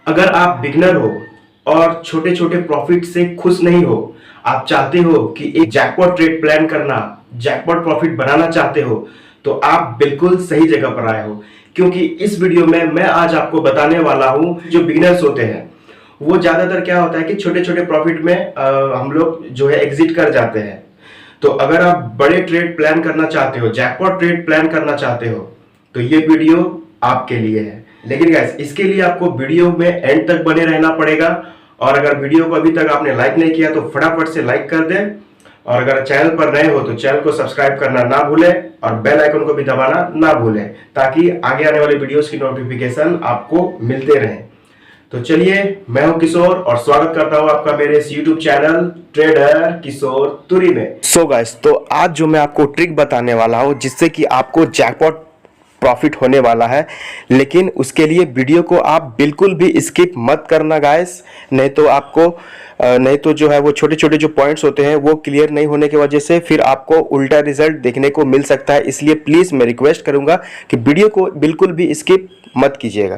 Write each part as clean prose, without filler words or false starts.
अगर आप बिगनर हो और छोटे छोटे प्रॉफिट से खुश नहीं हो, आप चाहते हो कि एक जैकपॉट ट्रेड प्लान करना, जैकपॉट प्रॉफिट बनाना चाहते हो, तो आप बिल्कुल सही जगह पर आए हो। क्योंकि इस वीडियो में मैं आज आपको बताने वाला हूं, जो बिगनर्स होते हैं वो ज्यादातर क्या होता है कि छोटे छोटे प्रॉफिट में हम लोग जो है एग्जिट कर जाते हैं। तो अगर आप बड़े ट्रेड प्लान करना चाहते हो, जैकपॉट ट्रेड प्लान करना चाहते हो, तो ये वीडियो आपके लिए है। लेकिन गाइस, इसके लिए आपको वीडियो में एंड तक बने रहना पड़ेगा। और अगर वीडियो को अभी तक आपने लाइक नहीं किया तो फटाफट से लाइक कर दें। और अगर चैनल पर नए हो तो चैनल को सब्सक्राइब करना ना भूलें और बेल आइकन को भी दबाना ना भूलें, ताकि आगे आने वाली वीडियोस की नोटिफिकेशन आपको मिलते रहें। तो चलिए, मैं हूं किशोर और स्वागत करता हूं आपका मेरे इस YouTube चैनल ट्रेडर किशोर तुरी में। सो गाइस, तो आज जो मैं आपको ट्रिक बताने वाला हूं जिससे कि आपको जैकपॉट प्रॉफिट होने वाला है, लेकिन उसके लिए वीडियो को आप बिल्कुल भी स्किप मत करना गाइस। नहीं तो जो है वो छोटे छोटे जो पॉइंट्स होते हैं वो क्लियर नहीं होने की वजह से फिर आपको उल्टा रिजल्ट देखने को मिल सकता है। इसलिए प्लीज़ मैं रिक्वेस्ट करूंगा कि वीडियो को बिल्कुल भी स्किप मत कीजिएगा।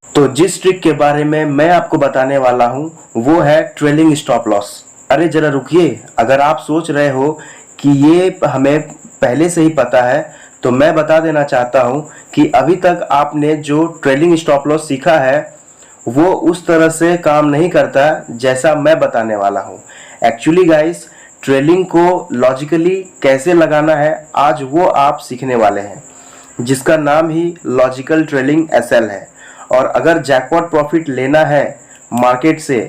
तो जिस ट्रिक के बारे में मैं आपको बताने वाला हूं वो है ट्रेलिंग स्टॉप लॉस। अरे जरा रुकिए, अगर आप सोच रहे हो कि ये हमें पहले से ही पता है, तो मैं बता देना चाहता हूं कि अभी तक आपने जो ट्रेलिंग स्टॉप लॉस सीखा है वो उस तरह से काम नहीं करता जैसा मैं बताने वाला हूं। एक्चुअली गाइस, ट्रेलिंग को लॉजिकली कैसे लगाना है आज वो आप सीखने वाले हैं, जिसका नाम ही लॉजिकल ट्रेलिंग एसएल है। और अगर जैकपॉट प्रॉफिट लेना है मार्केट से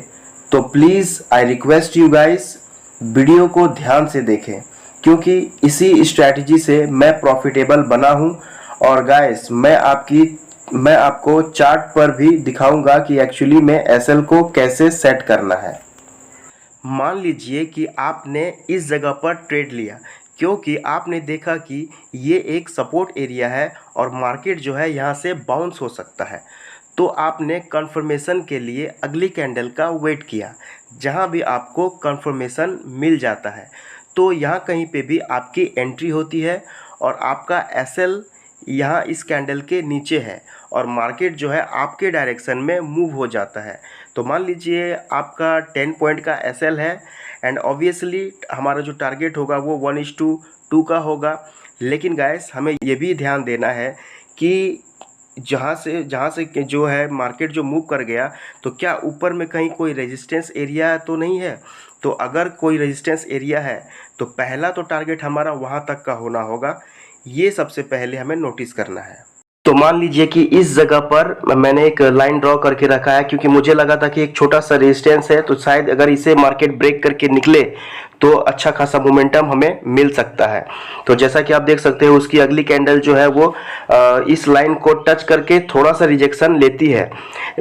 तो please I request you guys, video को ध्यान से देखें, क्योंकि इसी स्ट्रैटेजी से मैं प्रॉफिटेबल बना हूं। और गाइस, मैं आपको चार्ट पर भी दिखाऊंगा कि एक्चुअली में एसएल को कैसे सेट करना है। मान लीजिए कि आपने इस जगह पर ट्रेड लिया, क्योंकि आपने देखा कि ये एक सपोर्ट एरिया है और मार्केट जो है यहाँ से बाउंस हो सकता है। तो आपने कंफर्मेशन के लिए अगली कैंडल का वेट किया, जहाँ भी आपको कंफर्मेशन मिल जाता है तो यहाँ कहीं पे भी आपकी एंट्री होती है और आपका एसएल यहाँ इस कैंडल के नीचे है और मार्केट जो है आपके डायरेक्शन में मूव हो जाता है। तो मान लीजिए आपका 10 पॉइंट का एसएल है एंड ऑब्वियसली हमारा जो टारगेट होगा वो 1:2 का होगा। लेकिन गाइस, हमें ये भी ध्यान देना है कि जहाँ से जो है मार्केट जो मूव कर गया, तो क्या ऊपर में कहीं कोई रेजिस्टेंस एरिया तो नहीं है। तो अगर कोई रेजिस्टेंस एरिया है तो पहला तो टारगेट हमारा वहाँ तक का होना होगा, ये सबसे पहले हमें नोटिस करना है। तो मान लीजिए कि इस जगह पर मैंने एक लाइन ड्रॉ करके रखा है, क्योंकि मुझे लगा था कि एक छोटा सा रेजिस्टेंस है, तो शायद अगर इसे मार्केट ब्रेक करके निकले तो अच्छा खासा मोमेंटम हमें मिल सकता है। तो जैसा कि आप देख सकते हो, उसकी अगली कैंडल जो है वो इस लाइन को टच करके थोड़ा सा रिजेक्शन लेती है।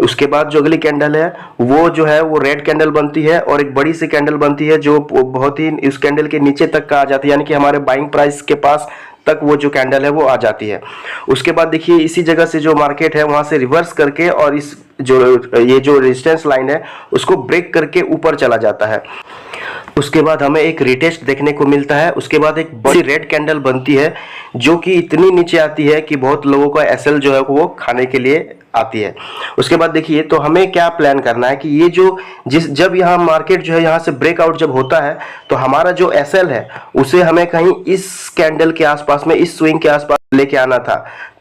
उसके बाद जो अगली कैंडल है वो जो है वो रेड कैंडल बनती है और एक बड़ी सी कैंडल बनती है जो बहुत ही उस कैंडल के नीचे तक का आ जाती है, यानी कि हमारे बाइंग प्राइस के पास तक वो जो कैंडल है वो आ जाती है। उसके बाद देखिए, इसी जगह से जो मार्केट है वहां से रिवर्स करके और ये जो रेजिस्टेंस लाइन है उसको ब्रेक करके ऊपर चला जाता है। उसके बाद हमें एक रिटेस्ट देखने को मिलता है। उसके बाद एक बड़ी रेड कैंडल बनती है जो कि इतनी नीचे आती है कि बहुत लोगों का एसएल जो है वो खाने के लिए आती है। उसके बाद देखिए, तो हमें क्या प्लान करना है कि ये जब यहाँ मार्केट जो है यहाँ से ब्रेकआउट जब होता है तो हमारा जो एसएल है उसे हमें कहीं इस कैंडल के आसपास में, इस स्विंग के आसपास लेके आना था,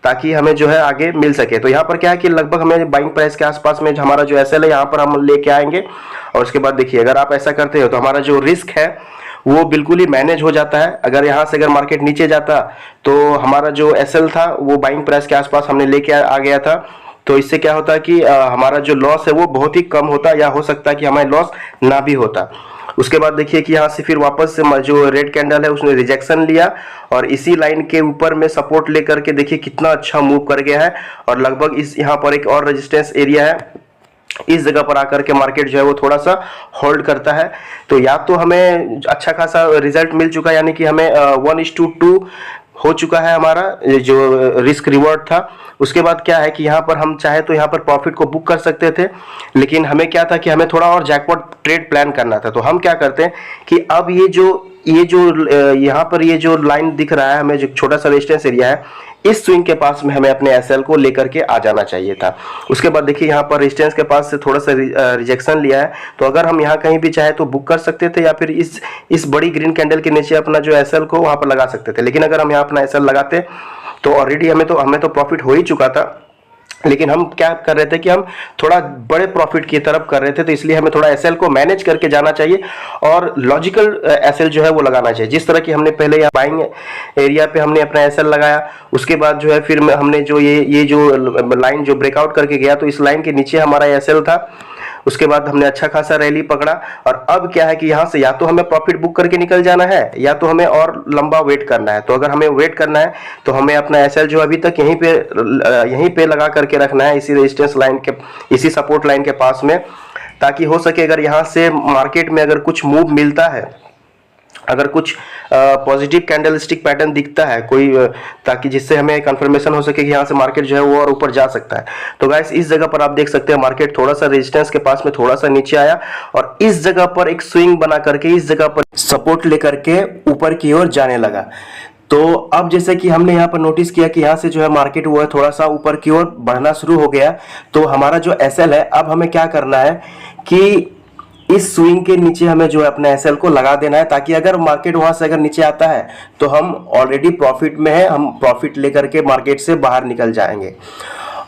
ताकि हमें जो है आगे मिल सके। तो यहाँ पर क्या है कि लगभग हमें बाइंग प्राइस के आसपास में हमारा जो एसएल है यहाँ पर हम लेके आएंगे। और उसके बाद देखिए, अगर आप ऐसा करते हो तो हमारा जो रिस्क है वो बिल्कुल ही मैनेज हो जाता है। अगर यहाँ से अगर मार्केट नीचे जाता तो हमारा जो एसएल था वो बाइंग प्राइस के आसपास हमने लेके आ गया था। तो इससे क्या होता है कि हमारा जो लॉस है वो बहुत ही कम होता, या हो सकता है कि हमारा लॉस ना भी होता। उसके बाद देखिए कि यहाँ से फिर वापस से जो रेड कैंडल है उसने रिजेक्शन लिया और इसी लाइन के ऊपर में सपोर्ट लेकर के देखिए कितना अच्छा मूव कर गया है। और लगभग इस यहाँ पर एक और रेजिस्टेंस एरिया है, इस जगह पर आकर के मार्केट जो है वो थोड़ा सा होल्ड करता है। तो या तो हमें अच्छा खासा रिजल्ट मिल चुका है, यानी कि हमें 1:2 हो चुका है हमारा जो रिस्क रिवॉर्ड था। उसके बाद क्या है कि यहाँ पर हम चाहे तो यहाँ पर प्रॉफिट को बुक कर सकते थे, लेकिन हमें क्या था कि हमें थोड़ा और जैकपॉट ट्रेड प्लान करना था। तो हम क्या करते हैं कि अब ये जो ये जो यहाँ पर ये जो लाइन दिख रहा है हमें, जो छोटा सा रेजिस्टेंस एरिया है, इस स्विंग के पास में हमें अपने एसएल को लेकर के आ जाना चाहिए था। उसके बाद देखिए यहाँ पर रेजिस्टेंस के पास से थोड़ा सा रिजेक्शन लिया है, तो अगर हम यहाँ कहीं भी चाहे तो बुक कर सकते थे, या फिर इस बड़ी ग्रीन कैंडल के नीचे अपना जो एसएल को वहाँ पर लगा सकते थे। लेकिन अगर हम यहाँ अपना एसएल लगाते तो ऑलरेडी हमें तो प्रॉफिट हो ही चुका था। लेकिन हम क्या कर रहे थे कि हम थोड़ा बड़े प्रॉफिट की तरफ कर रहे थे, तो इसलिए हमें थोड़ा एसएल को मैनेज करके जाना चाहिए और लॉजिकल एसएल जो है वो लगाना चाहिए। जिस तरह की हमने पहले यहाँ बाइंग एरिया पे हमने अपना एसएल लगाया, उसके बाद जो है फिर हमने जो ये जो लाइन जो ब्रेकआउट करके गया, तो इस लाइन के नीचे हमारा एसएल था। उसके बाद हमने अच्छा खासा रैली पकड़ा, और अब क्या है कि यहाँ से या तो हमें प्रॉफिट बुक करके निकल जाना है, या तो हमें और लंबा वेट करना है। तो अगर हमें वेट करना है तो हमें अपना एसएल जो अभी तक यहीं पे लगा करके रखना है, इसी रेजिस्टेंस लाइन के, इसी सपोर्ट लाइन के पास में, ताकि हो सके अगर यहाँ से मार्केट में अगर कुछ मूव मिलता है, अगर कुछ पॉजिटिव कैंडलस्टिक पैटर्न दिखता है कोई, ताकि जिससे हमें कंफर्मेशन हो सके कि यहाँ से मार्केट जो है वो और ऊपर जा सकता है। तो गाइस इस जगह पर आप देख सकते हैं मार्केट थोड़ा सा रेजिस्टेंस के पास में थोड़ा सा नीचे आया, और इस जगह पर एक स्विंग बना करके इस जगह पर सपोर्ट लेकर के ऊपर की ओर जाने लगा। तो अब जैसे कि हमने यहाँ पर नोटिस किया कि यहाँ से जो है मार्केट वो है थोड़ा सा ऊपर की ओर बढ़ना शुरू हो गया। तो हमारा जो एसएल है, अब हमें क्या करना है कि इस स्विंग के नीचे हमें जो है अपने एसएल को लगा देना है, ताकि अगर मार्केट वहां से अगर नीचे आता है तो हम ऑलरेडी प्रॉफिट में है, हम प्रॉफिट लेकर के मार्केट से बाहर निकल जाएंगे।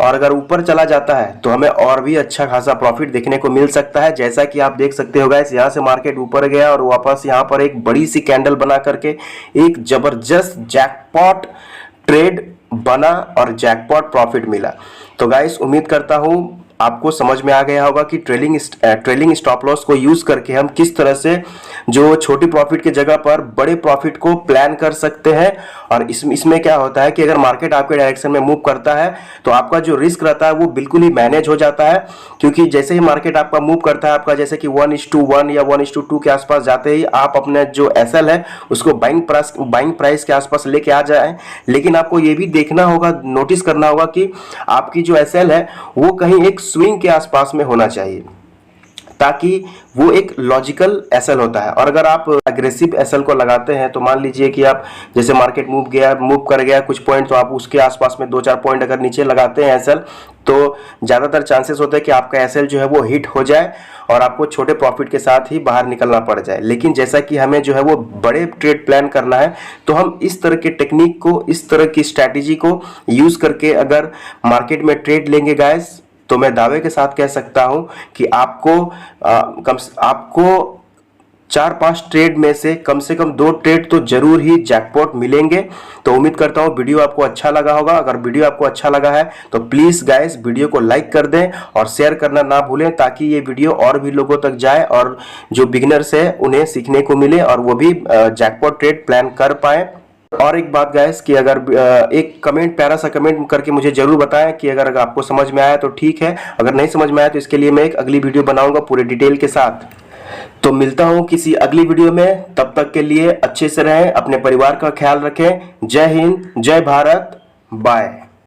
और अगर ऊपर चला जाता है तो हमें और भी अच्छा खासा प्रॉफिट देखने को मिल सकता है। जैसा कि आप देख सकते हो गाइस, यहाँ से मार्केट ऊपर गया और वापस यहाँ पर एक बड़ी सी कैंडल बना करके एक जबरदस्त जैकपॉट ट्रेड बना और जैकपॉट प्रॉफिट मिला। तो गाइस उम्मीद करता हूँ आपको समझ में आ गया होगा कि ट्रेलिंग स्टॉप लॉस को यूज करके हम किस तरह से जो छोटी प्रॉफिट की जगह पर बड़े प्रॉफिट को प्लान कर सकते हैं। और इसमें क्या होता है कि अगर मार्केट आपके डायरेक्शन में मूव करता है तो आपका जो रिस्क रहता है वो बिल्कुल ही मैनेज हो जाता है, क्योंकि जैसे ही मार्केट आपका मूव करता है, आपका जैसे कि 1:1 या 1:2 के आसपास जाते ही आप अपने जो एसएल है उसको बाइंग प्राइस के आसपास लेके आ जाए। लेकिन आपको ये भी देखना होगा, नोटिस करना होगा कि आपकी जो एसएल है वो कहीं एक स्विंग के आसपास में होना चाहिए, ताकि वो एक लॉजिकल एसएल होता है। और अगर आप एग्रेसिव एसएल को लगाते हैं तो मान लीजिए कि आप जैसे मार्केट मूव कर गया कुछ पॉइंट, तो आप उसके आसपास में 2-4 पॉइंट अगर नीचे लगाते हैं एसएल, तो ज़्यादातर चांसेस होते हैं कि आपका एसएल जो है वो हिट हो जाए और आपको छोटे प्रॉफिट के साथ ही बाहर निकलना पड़ जाए। लेकिन जैसा कि हमें जो है वो बड़े ट्रेड प्लान करना है, तो हम इस तरह के टेक्निक को, इस तरह की स्ट्रैटेजी को यूज करके अगर मार्केट में ट्रेड लेंगे गाइस, तो मैं दावे के साथ कह सकता हूं कि आपको 4-5 ट्रेड में से कम 2 ट्रेड तो जरूर ही जैकपॉट मिलेंगे। तो उम्मीद करता हूं वीडियो आपको अच्छा लगा होगा। अगर वीडियो आपको अच्छा लगा है तो प्लीज गाइस वीडियो को लाइक कर दें और शेयर करना ना भूलें, ताकि ये वीडियो और भी लोगों तक जाए और जो बिगिनर्स है उन्हें सीखने को मिले और वो भी जैकपॉट ट्रेड प्लान कर पाए। और एक बात गाइस कि अगर एक कमेंट, प्यारा सा कमेंट करके मुझे जरूर बताएं कि अगर आपको समझ में आया तो ठीक है, अगर नहीं समझ में आया तो इसके लिए मैं एक अगली वीडियो बनाऊंगा पूरे डिटेल के साथ। तो मिलता हूं किसी अगली वीडियो में, तब तक के लिए अच्छे से रहें, अपने परिवार का ख्याल रखें। जय हिंद, जय भारत, बाय।